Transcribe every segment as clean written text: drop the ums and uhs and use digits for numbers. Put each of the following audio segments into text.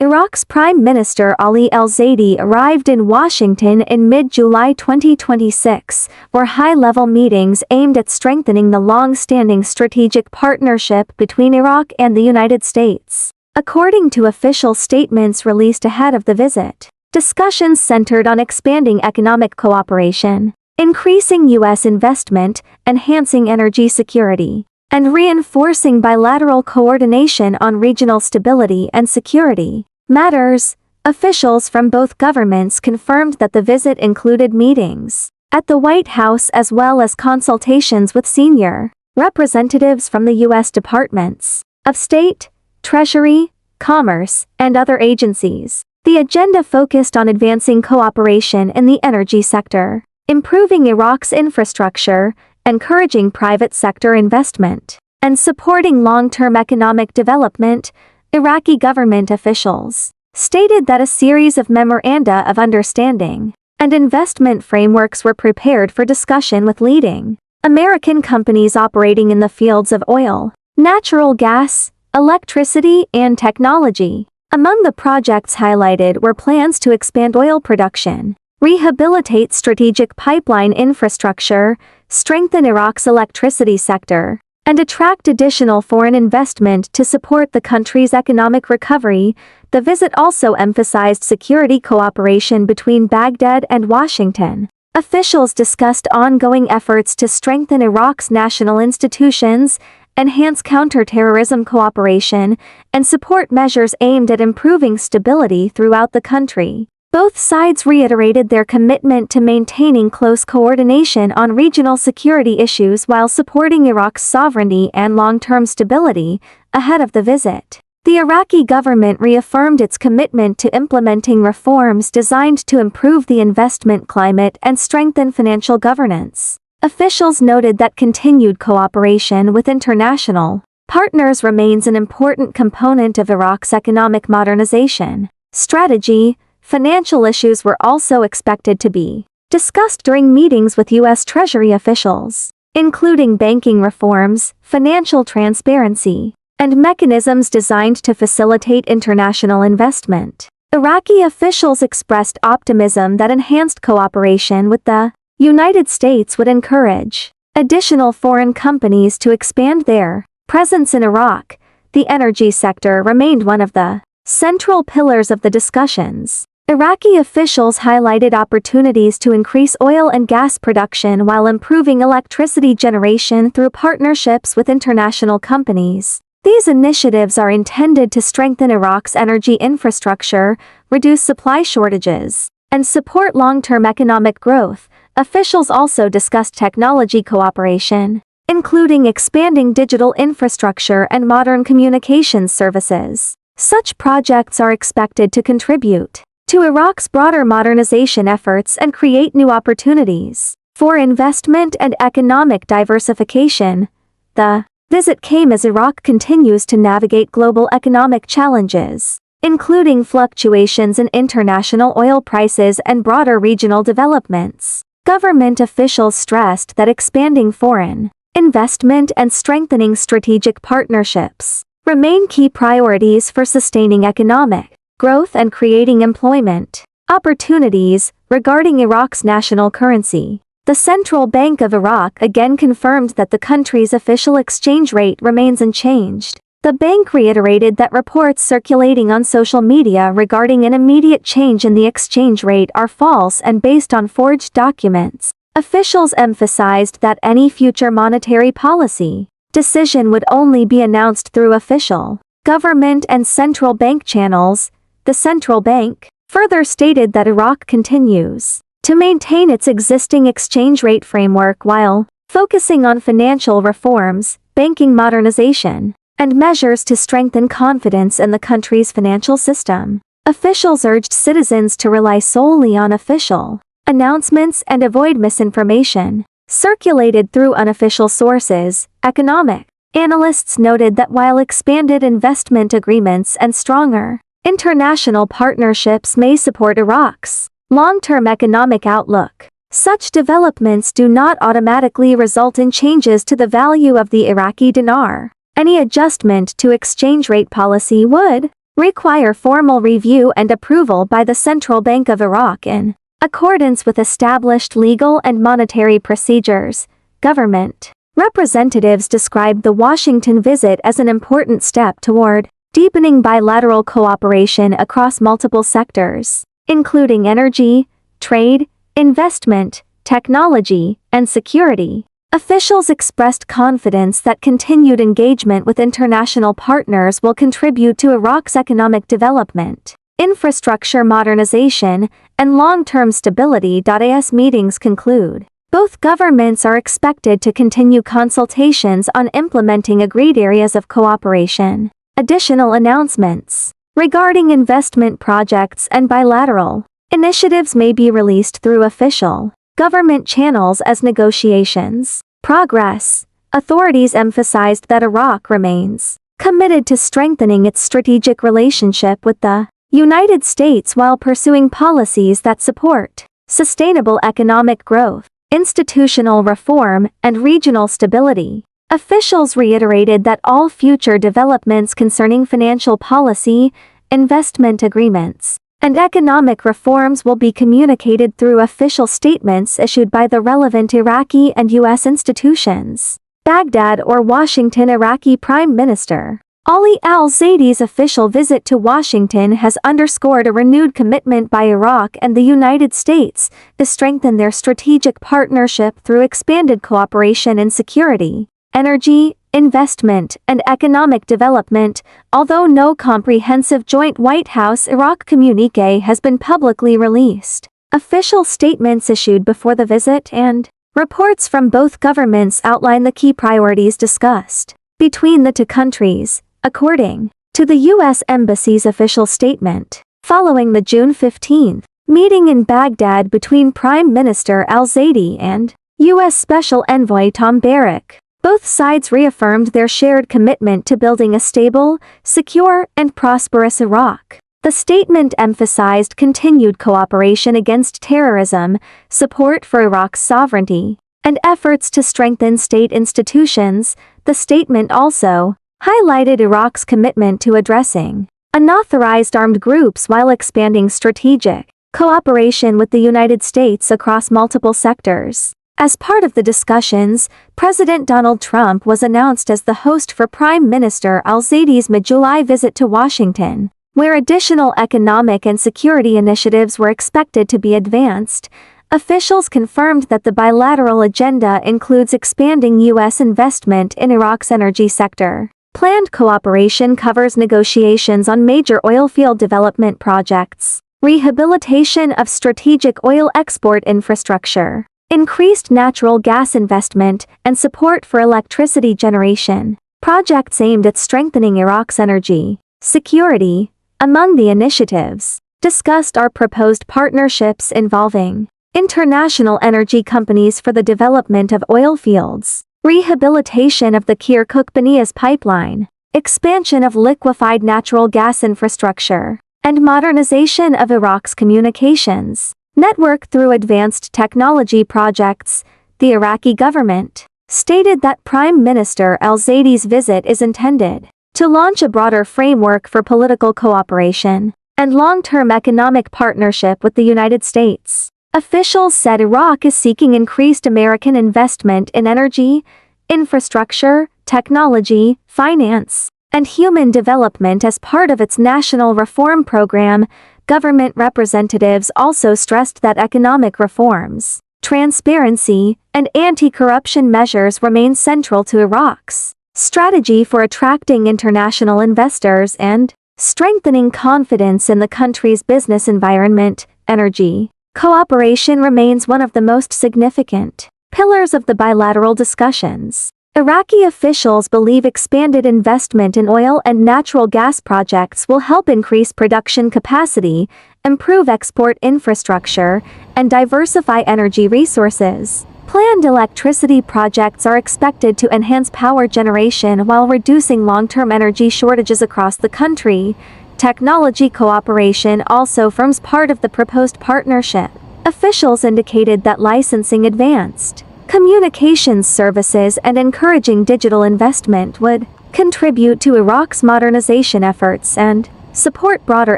Iraq's Prime Minister Ali al-Zaidi arrived in Washington in mid-July 2026 for high-level meetings aimed at strengthening the long-standing strategic partnership between Iraq and the United States. According to official statements released ahead of the visit, discussions centered on expanding economic cooperation, increasing U.S. investment, enhancing energy security, and reinforcing bilateral coordination on regional stability and security matters. Officials from both governments confirmed that the visit included meetings at the White House as well as consultations with senior representatives from the U.S. Departments of State, Treasury, Commerce, and other agencies. The agenda focused on advancing cooperation in the energy sector, improving Iraq's infrastructure, encouraging private sector investment, and supporting long-term economic development. Iraqi government officials stated that a series of memoranda of understanding and investment frameworks were prepared for discussion with leading American companies operating in the fields of oil, natural gas, electricity, and technology. Among the projects highlighted were plans to expand oil production, rehabilitate strategic pipeline infrastructure, strengthen Iraq's electricity sector, and attract additional foreign investment to support the country's economic recovery. The visit also emphasized security cooperation between Baghdad and Washington. Officials discussed ongoing efforts to strengthen Iraq's national institutions, enhance counterterrorism cooperation, and support measures aimed at improving stability throughout the country. Both sides reiterated their commitment to maintaining close coordination on regional security issues while supporting Iraq's sovereignty and long-term stability. Ahead of the visit, the Iraqi government reaffirmed its commitment to implementing reforms designed to improve the investment climate and strengthen financial governance. Officials noted that continued cooperation with international partners remains an important component of Iraq's economic modernization strategy. Financial issues were also expected to be discussed during meetings with U.S. Treasury officials, including banking reforms, financial transparency, and mechanisms designed to facilitate international investment. Iraqi officials expressed optimism that enhanced cooperation with the United States would encourage additional foreign companies to expand their presence in Iraq. The energy sector remained one of the central pillars of the discussions. Iraqi officials highlighted opportunities to increase oil and gas production while improving electricity generation through partnerships with international companies. These initiatives are intended to strengthen Iraq's energy infrastructure, reduce supply shortages, and support long-term economic growth. Officials also discussed technology cooperation, including expanding digital infrastructure and modern communications services. Such projects are expected to contribute to Iraq's broader modernization efforts and create new opportunities for investment and economic diversification. The visit came as Iraq continues to navigate global economic challenges, including fluctuations in international oil prices and broader regional developments. Government officials stressed that expanding foreign investment and strengthening strategic partnerships remain key priorities for sustaining economic growth and creating employment opportunities. Regarding Iraq's national currency, the Central Bank of Iraq again confirmed that the country's official exchange rate remains unchanged. The bank reiterated that reports circulating on social media regarding an immediate change in the exchange rate are false and based on forged documents. Officials emphasized that any future monetary policy decision would only be announced through official government and central bank channels. The central bank further stated that Iraq continues to maintain its existing exchange rate framework while focusing on financial reforms, banking modernization, and measures to strengthen confidence in the country's financial system. Officials urged citizens to rely solely on official announcements and avoid misinformation circulated through unofficial sources. Economic analysts noted that while expanded investment agreements and stronger international partnerships may support Iraq's long-term economic outlook, such developments do not automatically result in changes to the value of the Iraqi dinar. Any adjustment to exchange rate policy would require formal review and approval by the Central Bank of Iraq in accordance with established legal and monetary procedures. Government representatives described the Washington visit as an important step toward deepening bilateral cooperation across multiple sectors, including energy, trade, investment, technology, and security. Officials expressed confidence that continued engagement with international partners will contribute to Iraq's economic development, infrastructure modernization, and long-term stability. As meetings conclude, both governments are expected to continue consultations on implementing agreed areas of cooperation. Additional announcements regarding investment projects and bilateral initiatives may be released through official government channels as negotiations progress. Authorities emphasized that Iraq remains committed to strengthening its strategic relationship with the United States while pursuing policies that support sustainable economic growth, institutional reform, and regional stability. Officials reiterated that all future developments concerning financial policy, investment agreements, and economic reforms will be communicated through official statements issued by the relevant Iraqi and U.S. institutions. Baghdad or Washington. Iraqi Prime Minister Ali al-Zaidi's official visit to Washington has underscored a renewed commitment by Iraq and the United States to strengthen their strategic partnership through expanded cooperation in security, energy, investment, and economic development. Although no comprehensive joint White House-Iraq communique has been publicly released, official statements issued before the visit and reports from both governments outline the key priorities discussed between the two countries, according to the U.S. Embassy's official statement. Following the June 15 meeting in Baghdad between Prime Minister al-Zaidi and U.S. Special Envoy Tom Barrack, both sides reaffirmed their shared commitment to building a stable, secure, and prosperous Iraq. The statement emphasized continued cooperation against terrorism, support for Iraq's sovereignty, and efforts to strengthen state institutions. The statement also highlighted Iraq's commitment to addressing unauthorized armed groups while expanding strategic cooperation with the United States across multiple sectors. As part of the discussions, President Donald Trump was announced as the host for Prime Minister al-Zaidi's mid-July visit to Washington, where additional economic and security initiatives were expected to be advanced. Officials confirmed that the bilateral agenda includes expanding U.S. investment in Iraq's energy sector. Planned cooperation covers negotiations on major oil field development projects, rehabilitation of strategic oil export infrastructure, increased natural gas investment, and support for electricity generation. Projects aimed at strengthening Iraq's energy security. Among the initiatives discussed are proposed partnerships involving international energy companies for the development of oil fields, rehabilitation of the Kirkuk-Banias pipeline, expansion of liquefied natural gas infrastructure, and modernization of Iraq's communications network through advanced technology projects. The Iraqi government stated that Prime Minister al-Zaidi's visit is intended to launch a broader framework for political cooperation and long-term economic partnership with the United States. Officials said Iraq is seeking increased American investment in energy, infrastructure, technology, finance, and human development as part of its national reform program. Government representatives also stressed that economic reforms, transparency, and anti-corruption measures remain central to Iraq's strategy for attracting international investors and strengthening confidence in the country's business environment. Energy cooperation remains one of the most significant pillars of the bilateral discussions. Iraqi officials believe expanded investment in oil and natural gas projects will help increase production capacity, improve export infrastructure, and diversify energy resources. Planned electricity projects are expected to enhance power generation while reducing long-term energy shortages across the country. Technology cooperation also forms part of the proposed partnership. Officials indicated that licensing advanced communications services and encouraging digital investment would contribute to Iraq's modernization efforts and support broader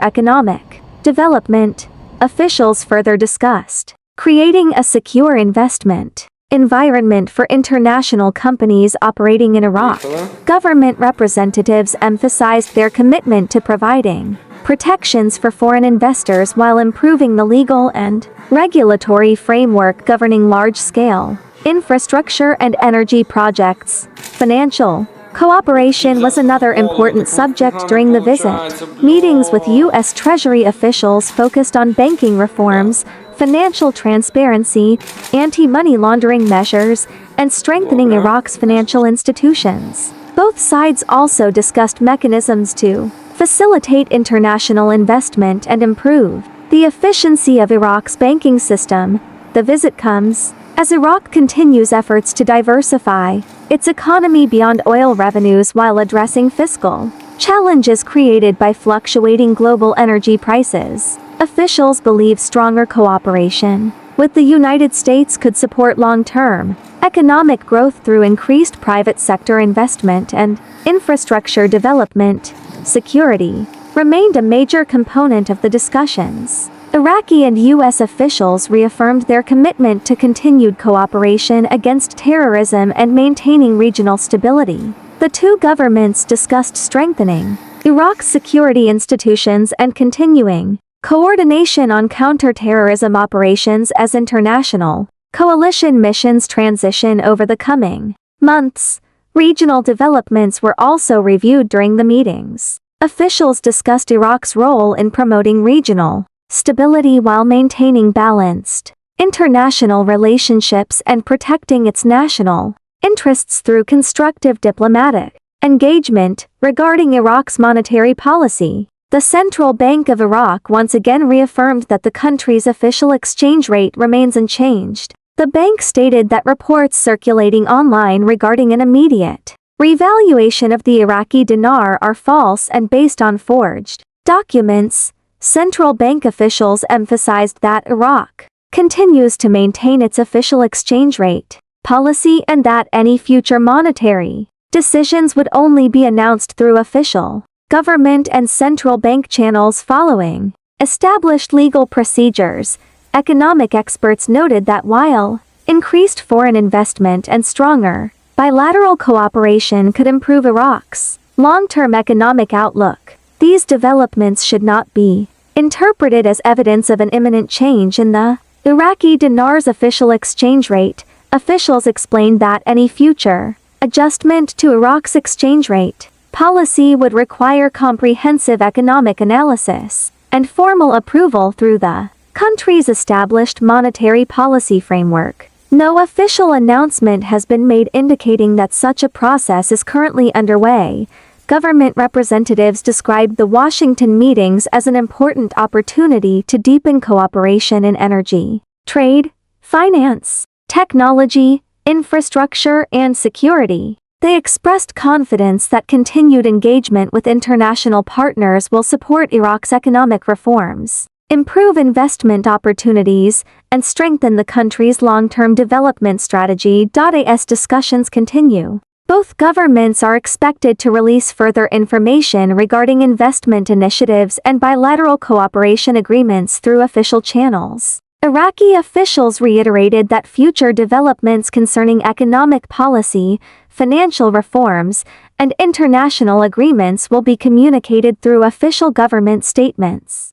economic development. Officials further discussed creating a secure investment environment for international companies operating in Iraq. Government representatives emphasized their commitment to providing protections for foreign investors while improving the legal and regulatory framework governing large-scale infrastructure and energy projects. Financial cooperation was another important subject during the visit. Meetings with U.S. Treasury officials focused on banking reforms, financial transparency, anti-money laundering measures, and strengthening Iraq's financial institutions. Both sides also discussed mechanisms to facilitate international investment and improve the efficiency of Iraq's banking system. The visit comes as Iraq continues efforts to diversify its economy beyond oil revenues while addressing fiscal challenges created by fluctuating global energy prices. Officials believe stronger cooperation with the United States could support long-term economic growth through increased private sector investment and infrastructure development. Security remained a major component of the discussions. Iraqi and U.S. officials reaffirmed their commitment to continued cooperation against terrorism and maintaining regional stability. The two governments discussed strengthening Iraq's security institutions and continuing coordination on counter-terrorism operations as international coalition missions transition over the coming months. Regional developments were also reviewed during the meetings. Officials discussed Iraq's role in promoting regional stability while maintaining balanced international relationships and protecting its national interests through constructive diplomatic engagement. Regarding Iraq's monetary policy, the Central Bank of Iraq once again reaffirmed that the country's official exchange rate remains unchanged. The bank stated that reports circulating online regarding an immediate revaluation of the Iraqi dinar are false and based on forged documents. Central bank officials emphasized that Iraq continues to maintain its official exchange rate policy and that any future monetary decisions would only be announced through official government and central bank channels following established legal procedures. Economic experts noted that while increased foreign investment and stronger bilateral cooperation could improve Iraq's long-term economic outlook, these developments should not be interpreted as evidence of an imminent change in the Iraqi dinar's official exchange rate. Officials explained that any future adjustment to Iraq's exchange rate policy would require comprehensive economic analysis and formal approval through the country's established monetary policy framework. No official announcement has been made indicating that such a process is currently underway. Government representatives described the Washington meetings as an important opportunity to deepen cooperation in energy, trade, finance, technology, infrastructure, and security. They expressed confidence that continued engagement with international partners will support Iraq's economic reforms, improve investment opportunities, and strengthen the country's long-term development strategy. As discussions continue, both governments are expected to release further information regarding investment initiatives and bilateral cooperation agreements through official channels. Iraqi officials reiterated that future developments concerning economic policy, financial reforms, and international agreements will be communicated through official government statements.